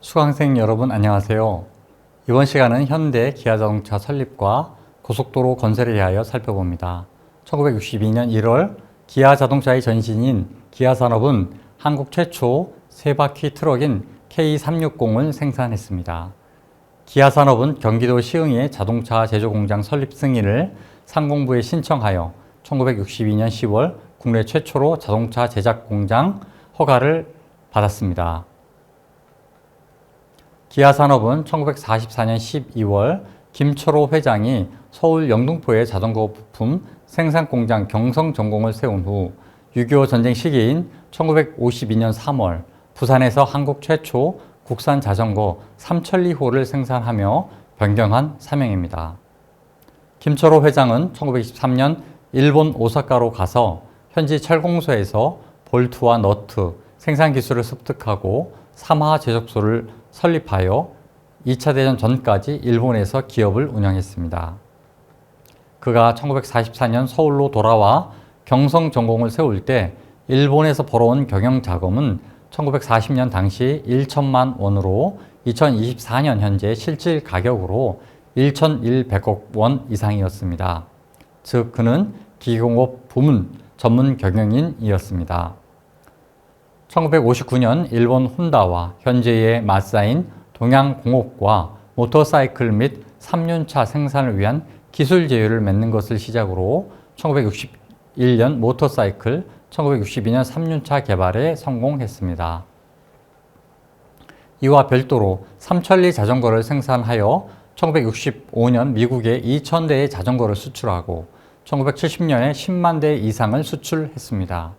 수강생 여러분 안녕하세요. 이번 시간은 현대 기아자동차 설립과 고속도로 건설에 대하여 살펴봅니다. 1962년 1월 기아자동차의 전신인 기아산업은 한국 최초 세바퀴 트럭인 K360을 생산했습니다. 기아산업은 경기도 시흥의 자동차 제조공장 설립 승인을 상공부에 신청하여 1962년 10월 국내 최초로 자동차 제작 공장 허가를 받았습니다. 기아산업은 1944년 12월 김철호 회장이 서울 영등포에 자전거 부품 생산공장 경성전공을 세운 후 6.25 전쟁 시기인 1952년 3월 부산에서 한국 최초 국산 자전거 3,002호를 생산하며 변경한 사명입니다. 김철호 회장은 1923년 일본 오사카로 가서 현지 철공소에서 볼트와 너트 생산 기술을 습득하고 삼하 제작소를 설립하여 2차 대전 전까지 일본에서 기업을 운영했습니다. 그가 1944년 서울로 돌아와 경성전공을 세울 때 일본에서 벌어온 경영 자금은 1940년 당시 1천만 원으로 2024년 현재 실질 가격으로 1,100억 원 이상이었습니다. 즉 그는 기계공업 부문 전문 경영인이었습니다. 1959년 일본 혼다와 현재의 마사인 동양공업과 모터사이클 및 3륜차 생산을 위한 기술 제휴를 맺는 것을 시작으로 1961년 모터사이클, 1962년 3륜차 개발에 성공했습니다. 이와 별도로 3,000리 자전거를 생산하여 1965년 미국에 2,000대의 자전거를 수출하고 1970년에 10만 대 이상을 수출했습니다.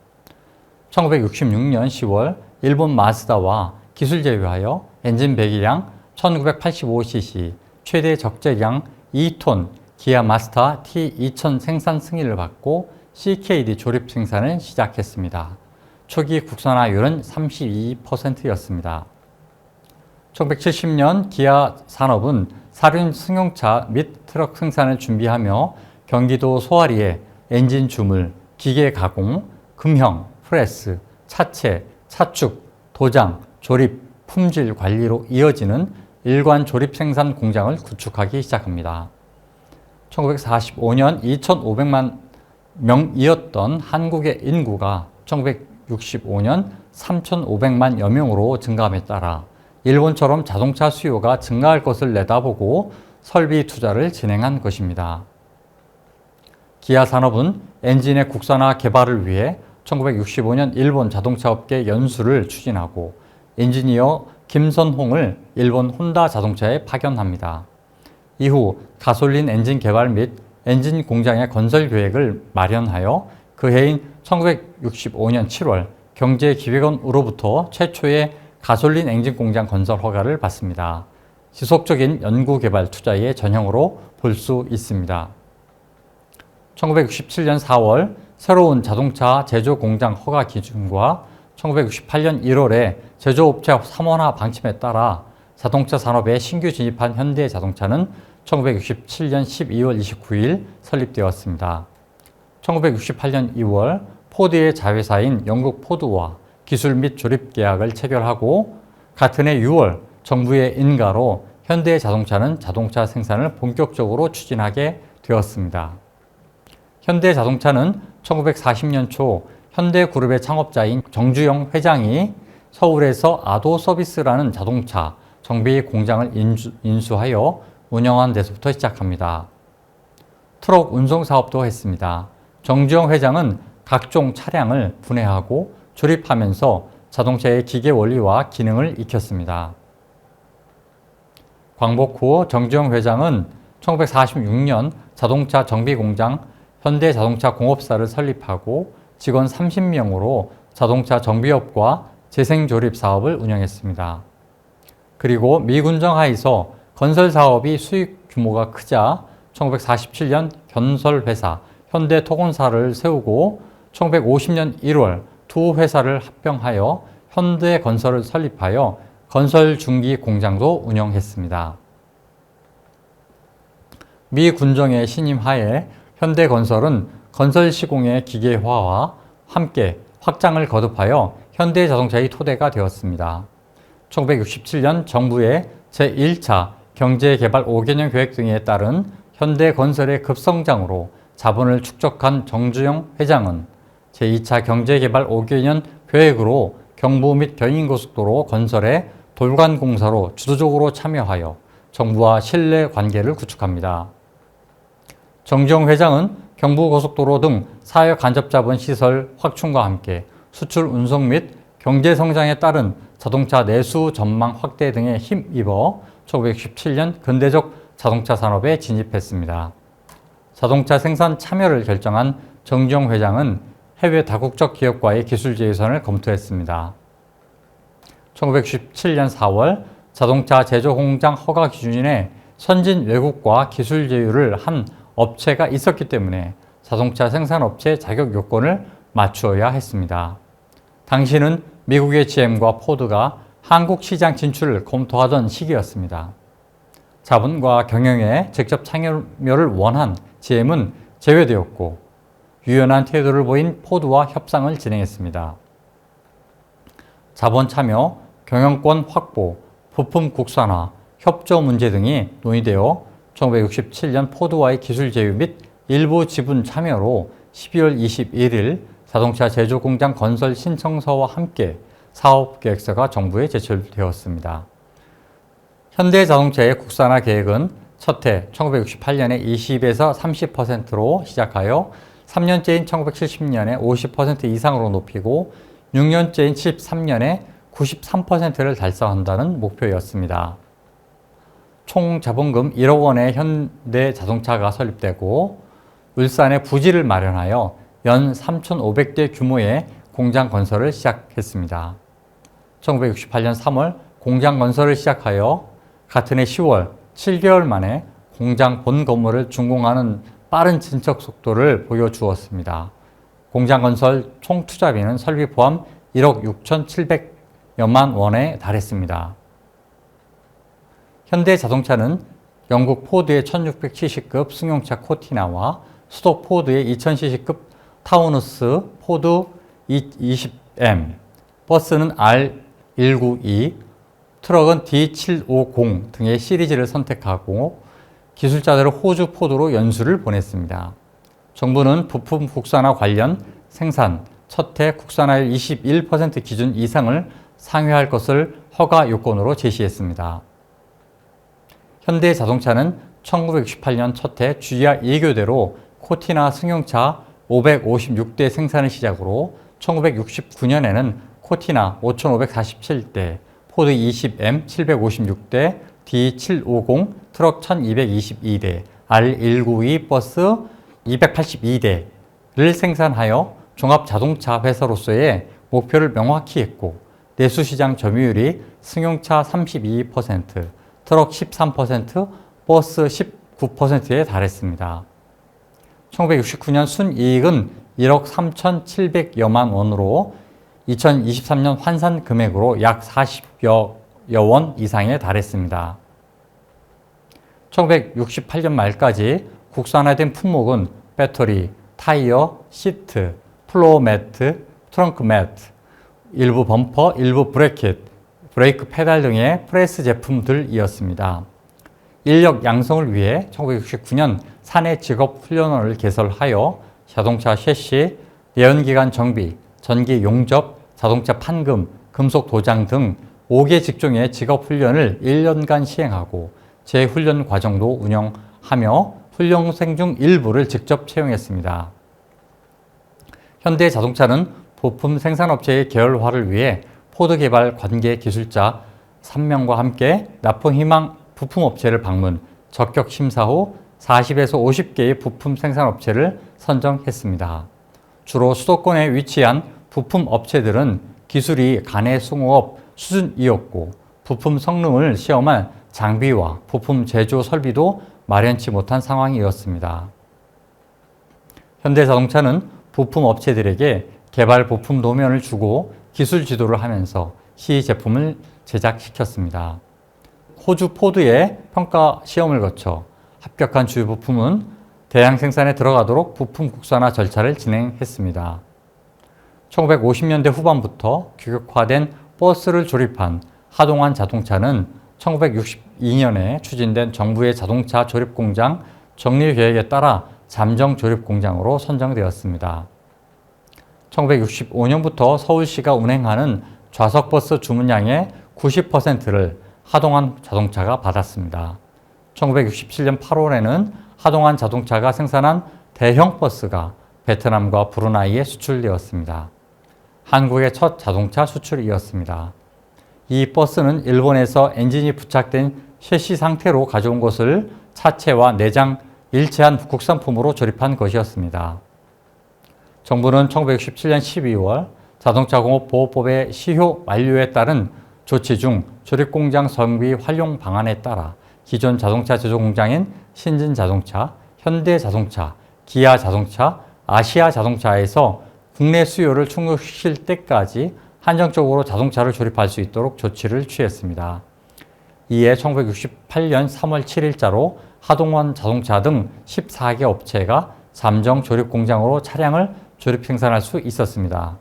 1966년 10월 일본 마쓰다와 기술 제휴하여 엔진 배기량 1985cc, 최대 적재량 2톤 기아 마스터 T2000 생산 승인을 받고 CKD 조립 생산을 시작했습니다. 초기 국산화율은 32%였습니다. 1970년 기아 산업은 사륜 승용차 및 트럭 생산을 준비하며 경기도 소아리에 엔진 주물, 기계 가공, 금형, 프레스, 차체, 차축, 도장, 조립, 품질 관리로 이어지는 일관 조립 생산 공장을 구축하기 시작합니다. 1945년 2,500만 명이었던 한국의 인구가 1965년 3,500만여 명으로 증가함에 따라 일본처럼 자동차 수요가 증가할 것을 내다보고 설비 투자를 진행한 것입니다. 기아 산업은 엔진의 국산화 개발을 위해 1965년 일본 자동차업계 연수를 추진하고 엔지니어 김선홍을 일본 혼다 자동차에 파견합니다. 이후 가솔린 엔진 개발 및 엔진 공장의 건설 계획을 마련하여 그 해인 1965년 7월 경제기획원으로부터 최초의 가솔린 엔진 공장 건설 허가를 받습니다. 지속적인 연구개발 투자의 전형으로 볼 수 있습니다. 1967년 4월 새로운 자동차 제조 공장 허가 기준과 1968년 1월에 제조업체 삼원화 방침에 따라 자동차 산업에 신규 진입한 현대자동차는 1967년 12월 29일 설립되었습니다. 1968년 2월 포드의 자회사인 영국 포드와 기술 및 조립 계약을 체결하고 같은 해 6월 정부의 인가로 현대자동차는 자동차 생산을 본격적으로 추진하게 되었습니다. 현대자동차는 1940년 초 현대그룹의 창업자인 정주영 회장이 서울에서 아도서비스라는 자동차 정비 공장을 인수하여 운영한 데서부터 시작합니다. 트럭 운송 사업도 했습니다. 정주영 회장은 각종 차량을 분해하고 조립하면서 자동차의 기계 원리와 기능을 익혔습니다. 광복 후 정주영 회장은 1946년 자동차 정비 공장 현대자동차 공업사를 설립하고 직원 30명으로 자동차 정비업과 재생조립 사업을 운영했습니다. 그리고 미군정 하에서 건설 사업이 수익 규모가 크자 1947년 건설회사 현대토건사를 세우고 1950년 1월 두 회사를 합병하여 현대건설을 설립하여 건설중기 공장도 운영했습니다. 미 군정의 신임 하에 현대건설은 건설 시공의 기계화와 함께 확장을 거듭하여 현대자동차의 토대가 되었습니다. 1967년 정부의 제1차 경제개발 5개년 계획 등에 따른 현대건설의 급성장으로 자본을 축적한 정주영 회장은 제2차 경제개발 5개년 계획으로 경부 및 경인고속도로 건설에 돌관공사로 주도적으로 참여하여 정부와 신뢰 관계를 구축합니다. 정주영 회장은 경부고속도로 등 사회간접자본 시설 확충과 함께 수출 운송 및 경제성장에 따른 자동차 내수 전망 확대 등에 힘입어 1967년 근대적 자동차 산업에 진입했습니다. 자동차 생산 참여를 결정한 정주영 회장은 해외 다국적 기업과의 기술 제휴선을 검토했습니다. 1997년 4월 자동차 제조 공장 허가 기준에 선진 외국과 기술 제휴를 한 업체가 있었기 때문에 자동차 생산업체 자격 요건을 맞추어야 했습니다. 당시는 미국의 GM과 포드가 한국 시장 진출을 검토하던 시기였습니다. 자본과 경영에 직접 참여를 원한 GM은 제외되었고 유연한 태도를 보인 포드와 협상을 진행했습니다. 자본 참여, 경영권 확보, 부품 국산화, 협조 문제 등이 논의되어 1967년 포드와의 기술 제휴 및 일부 지분 참여로 12월 21일 자동차 제조 공장 건설 신청서와 함께 사업계획서가 정부에 제출되었습니다. 현대자동차의 국산화 계획은 첫해 1968년에 20에서 30%로 시작하여 3년째인 1970년에 50% 이상으로 높이고 6년째인 73년에 93%를 달성한다는 목표였습니다. 총 자본금 1억 원의 현대자동차가 설립되고 울산에 부지를 마련하여 연 3,500대 규모의 공장 건설을 시작했습니다. 1968년 3월 공장 건설을 시작하여 같은 해 10월 7개월 만에 공장 본 건물을 준공하는 빠른 진척 속도를 보여주었습니다. 공장 건설 총 투자비는 설비 포함 1억 6,700여만 원에 달했습니다. 현대자동차는 영국 포드의 1600cc급 승용차 코티나와 수도 포드의 2000cc급 타우누스 포드 20M, 버스는 R192, 트럭은 D750 등의 시리즈를 선택하고 기술자들을 호주 포드로 연수를 보냈습니다. 정부는 부품 국산화 관련 생산, 첫해 국산화율 21% 기준 이상을 상회할 것을 허가 요건으로 제시했습니다. 현대자동차는 1968년 첫해 주의하 2교대로 코티나 승용차 556대 생산을 시작으로 1969년에는 코티나 5547대, 포드 20M 756대, D750 트럭 1222대, R192 버스 282대를 생산하여 종합자동차 회사로서의 목표를 명확히 했고 내수시장 점유율이 승용차 32%, 트럭 13%, 버스 19%에 달했습여 1969년 순이익은 1억 3,700여만 원으로 2023년 환산 금액으로 약 40여 원 이상에 달했습니다. 1968년 말까지 국산화된 품목은 배터리, 타이어, 시트, 플로어 매트, 트렁크 매트, 일부 범퍼, 일부 브레이크 페달 등의 프레스 제품들이었습니다. 인력 양성을 위해 1969년 사내 직업 훈련원을 개설하여 자동차 셰시, 내연기관 정비, 전기 용접, 자동차 판금, 금속 도장 등 5개 직종의 직업 훈련을 1년간 시행하고 재훈련 과정도 운영하며 훈련생 중 일부를 직접 채용했습니다. 현대자동차는 부품 생산업체의 계열화를 위해 포드 개발 관계 기술자 3명과 함께 납품희망 부품업체를 방문, 적격 심사 후 40에서 50개의 부품 생산업체를 선정했습니다. 주로 수도권에 위치한 부품업체들은 기술이 가내승호업 수준이었고 부품 성능을 시험할 장비와 부품 제조 설비도 마련치 못한 상황이었습니다. 현대자동차는 부품업체들에게 개발 부품 도면을 주고 기술 지도를 하면서 시제품을 제작시켰습니다. 호주 포드의 평가 시험을 거쳐 합격한 주요 부품은 대량 생산에 들어가도록 부품 국산화 절차를 진행했습니다. 1950년대 후반부터 규격화된 버스를 조립한 하동환 자동차는 1962년에 추진된 정부의 자동차 조립 공장 정리 계획에 따라 잠정 조립 공장으로 선정되었습니다. 1965년부터 서울시가 운행하는 좌석버스 주문량의 90%를 하동환 자동차가 받았습니다. 1967년 8월에는 하동환 자동차가 생산한 대형 버스가 베트남과 브루나이에 수출되었습니다. 한국의 첫 자동차 수출이었습니다. 이 버스는 일본에서 엔진이 부착된 셰시 상태로 가져온 것을 차체와 내장 일체한 국산품으로 조립한 것이었습니다. 정부는 1967년 12월 자동차공업보호법의 시효 만료에 따른 조치 중 조립공장 설비 활용 방안에 따라 기존 자동차 제조 공장인 신진자동차, 현대자동차, 기아자동차, 아시아자동차에서 국내 수요를 충족시킬 때까지 한정적으로 자동차를 조립할 수 있도록 조치를 취했습니다. 이에 1968년 3월 7일자로 하동환 자동차 등 14개 업체가 잠정 조립 공장으로 차량을 조립 생산할 수 있었습니다.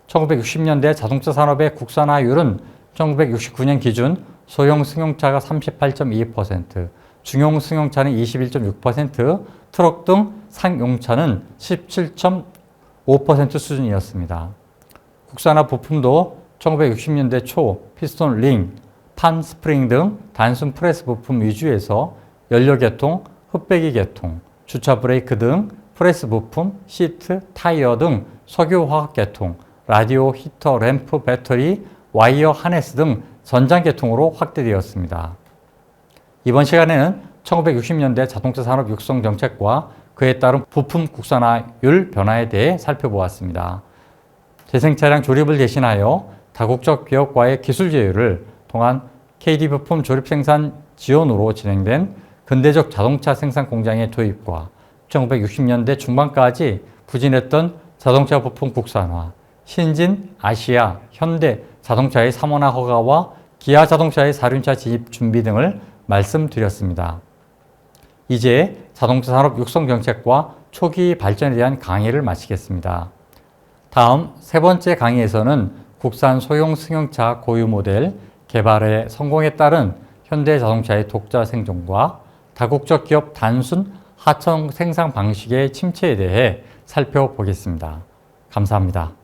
1960년대 자동차 산업의 국산화율은 1969년 기준 소형 승용차가 38.2%, 중형 승용차는 21.6%, 트럭 등 상용차는 17.5% 수준이었습니다. 국산화 부품도 1960년대 초 피스톤 링, 판 스프링 등 단순 프레스 부품 위주에서 연료 계통, 흡배기 계통, 주차 브레이크 등 프레스 부품, 시트, 타이어 등 석유 화학 계통, 라디오, 히터, 램프, 배터리, 와이어, 하네스 등 전장 계통으로 확대되었습니다. 이번 시간에는 1960년대 자동차 산업 육성 정책과 그에 따른 부품 국산화율 변화에 대해 살펴보았습니다. 재생 차량 조립을 대신하여 다국적 기업과의 기술 제휴를 통한 KD 부품 조립 생산 지원으로 진행된 근대적 자동차 생산 공장의 도입과 1960년대 중반까지 부진했던 자동차 부품 국산화, 신진, 아시아, 현대 자동차의 3원화 허가와 기아 자동차의 4륜차 진입 준비 등을 말씀드렸습니다. 이제 자동차 산업 육성 정책과 초기 발전에 대한 강의를 마치겠습니다. 다음 세 번째 강의에서는 국산 소형 승용차 고유 모델 개발의 성공에 따른 현대 자동차의 독자 생존과 다국적 기업 단순 하청 생산 방식의 침체에 대해 살펴보겠습니다. 감사합니다.